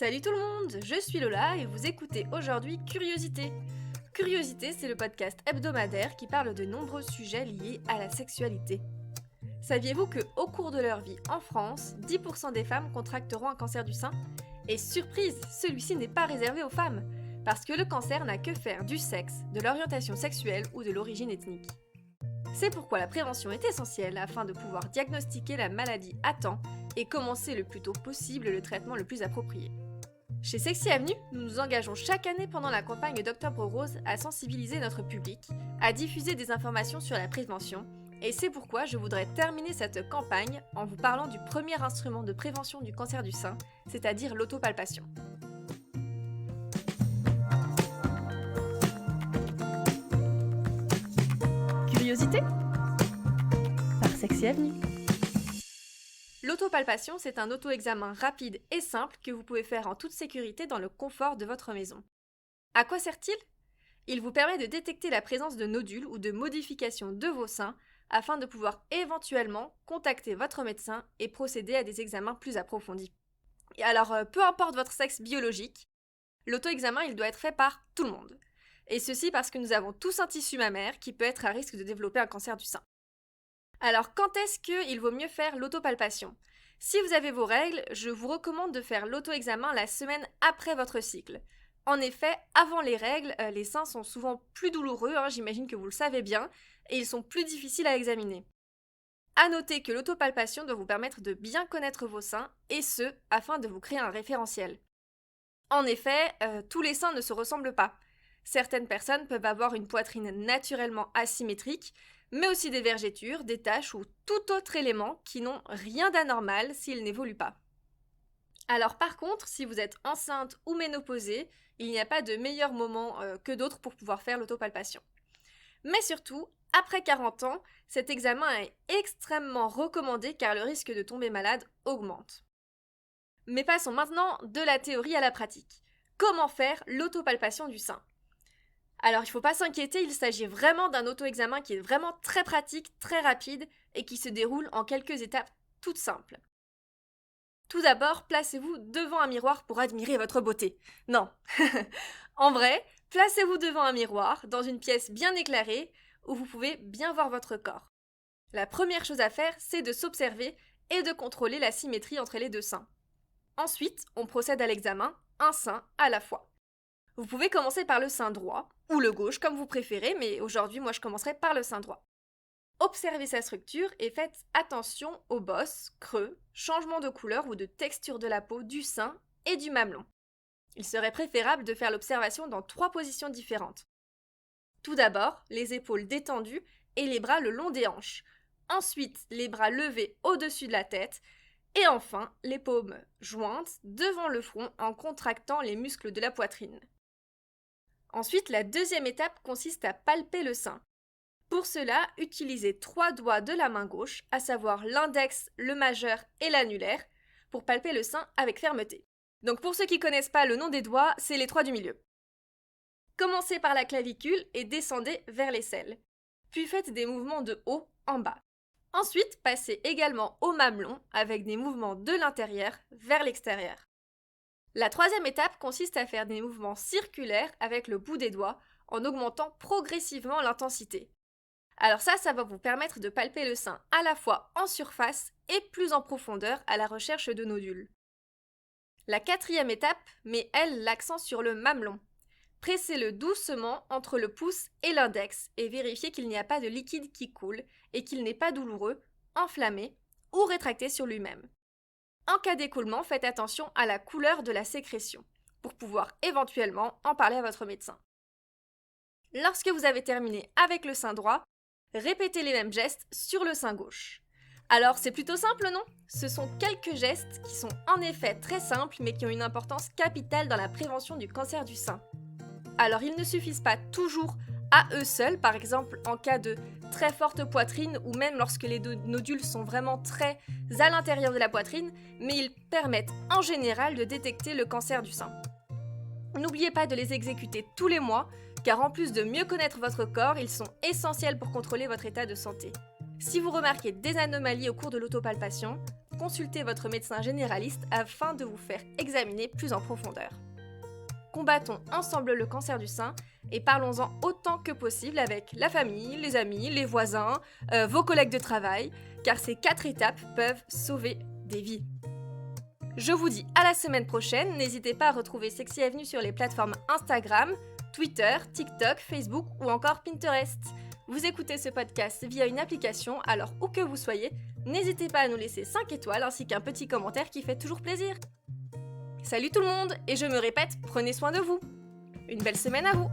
Salut tout le monde, je suis Lola et vous écoutez aujourd'hui Curiosité. Curiosité, c'est le podcast hebdomadaire qui parle de nombreux sujets liés à la sexualité. Saviez-vous qu'au cours de leur vie en France, 10% des femmes contracteront un cancer du sein? Et surprise, celui-ci n'est pas réservé aux femmes, parce que le cancer n'a que faire du sexe, de l'orientation sexuelle ou de l'origine ethnique. C'est pourquoi la prévention est essentielle afin de pouvoir diagnostiquer la maladie à temps et commencer le plus tôt possible le traitement le plus approprié. Chez Sexy Avenue, nous nous engageons chaque année pendant la campagne d'Octobre Rose à sensibiliser notre public, à diffuser des informations sur la prévention, et c'est pourquoi je voudrais terminer cette campagne en vous parlant du premier instrument de prévention du cancer du sein, c'est-à-dire l'autopalpation. Curiosité par Sexy Avenue. L'autopalpation, c'est un auto-examen rapide et simple que vous pouvez faire en toute sécurité dans le confort de votre maison. À quoi sert-il ? Il vous permet de détecter la présence de nodules ou de modifications de vos seins afin de pouvoir éventuellement contacter votre médecin et procéder à des examens plus approfondis. Et alors, peu importe votre sexe biologique, l'auto-examen il doit être fait par tout le monde. Et ceci parce que nous avons tous un tissu mammaire qui peut être à risque de développer un cancer du sein. Alors, quand est-ce qu'il vaut mieux faire l'autopalpation ? Si vous avez vos règles, je vous recommande de faire l'auto-examen la semaine après votre cycle. En effet, avant les règles, les seins sont souvent plus douloureux, j'imagine que vous le savez bien, et ils sont plus difficiles à examiner. À noter que l'autopalpation doit vous permettre de bien connaître vos seins, et ce, afin de vous créer un référentiel. En effet, tous les seins ne se ressemblent pas. Certaines personnes peuvent avoir une poitrine naturellement asymétrique, mais aussi des vergetures, des taches ou tout autre élément qui n'ont rien d'anormal s'ils n'évoluent pas. Alors par contre, si vous êtes enceinte ou ménopausée, il n'y a pas de meilleur moment que d'autres pour pouvoir faire l'autopalpation. Mais surtout, après 40 ans, cet examen est extrêmement recommandé car le risque de tomber malade augmente. Mais passons maintenant de la théorie à la pratique. Comment faire l'autopalpation du sein ? Alors il ne faut pas s'inquiéter, il s'agit vraiment d'un auto-examen qui est vraiment très pratique, très rapide et qui se déroule en quelques étapes toutes simples. Tout d'abord, placez-vous devant un miroir pour admirer votre beauté. Non. En vrai, placez-vous devant un miroir, dans une pièce bien éclairée, où vous pouvez bien voir votre corps. La première chose à faire, c'est de s'observer et de contrôler la symétrie entre les deux seins. Ensuite, on procède à l'examen, un sein à la fois. Vous pouvez commencer par le sein droit, ou le gauche comme vous préférez, mais aujourd'hui moi je commencerai par le sein droit. Observez sa structure et faites attention aux bosses, creux, changement de couleur ou de texture de la peau du sein et du mamelon. Il serait préférable de faire l'observation dans 3 positions différentes. Tout d'abord, les épaules détendues et les bras le long des hanches. Ensuite, les bras levés au-dessus de la tête. Et enfin, les paumes jointes devant le front en contractant les muscles de la poitrine. Ensuite, la deuxième étape consiste à palper le sein. Pour cela, utilisez 3 doigts de la main gauche, à savoir l'index, le majeur et l'annulaire, pour palper le sein avec fermeté. Donc pour ceux qui ne connaissent pas le nom des doigts, c'est les 3 du milieu. Commencez par la clavicule et descendez vers l'aisselle. Puis faites des mouvements de haut en bas. Ensuite, passez également au mamelon avec des mouvements de l'intérieur vers l'extérieur. La troisième étape consiste à faire des mouvements circulaires avec le bout des doigts en augmentant progressivement l'intensité. Alors ça va vous permettre de palper le sein à la fois en surface et plus en profondeur à la recherche de nodules. La quatrième étape met, elle, l'accent sur le mamelon. Pressez-le doucement entre le pouce et l'index et vérifiez qu'il n'y a pas de liquide qui coule et qu'il n'est pas douloureux, enflammé ou rétracté sur lui-même. En cas d'écoulement, faites attention à la couleur de la sécrétion, pour pouvoir éventuellement en parler à votre médecin. Lorsque vous avez terminé avec le sein droit, répétez les mêmes gestes sur le sein gauche. Alors c'est plutôt simple, non ? Ce sont quelques gestes qui sont en effet très simples, mais qui ont une importance capitale dans la prévention du cancer du sein. Alors ils ne suffisent pas toujours à eux seuls, par exemple en cas de très forte poitrine ou même lorsque les nodules sont vraiment très à l'intérieur de la poitrine, mais ils permettent en général de détecter le cancer du sein. N'oubliez pas de les exécuter tous les mois, car en plus de mieux connaître votre corps, ils sont essentiels pour contrôler votre état de santé. Si vous remarquez des anomalies au cours de l'autopalpation, consultez votre médecin généraliste afin de vous faire examiner plus en profondeur. Combattons ensemble le cancer du sein et parlons-en autant que possible avec la famille, les amis, les voisins, vos collègues de travail, car ces 4 étapes peuvent sauver des vies. Je vous dis à la semaine prochaine, n'hésitez pas à retrouver Sexy Avenue sur les plateformes Instagram, Twitter, TikTok, Facebook ou encore Pinterest. Vous écoutez ce podcast via une application, alors où que vous soyez, n'hésitez pas à nous laisser 5 étoiles ainsi qu'un petit commentaire qui fait toujours plaisir. Salut tout le monde, et je me répète, prenez soin de vous. Une belle semaine à vous.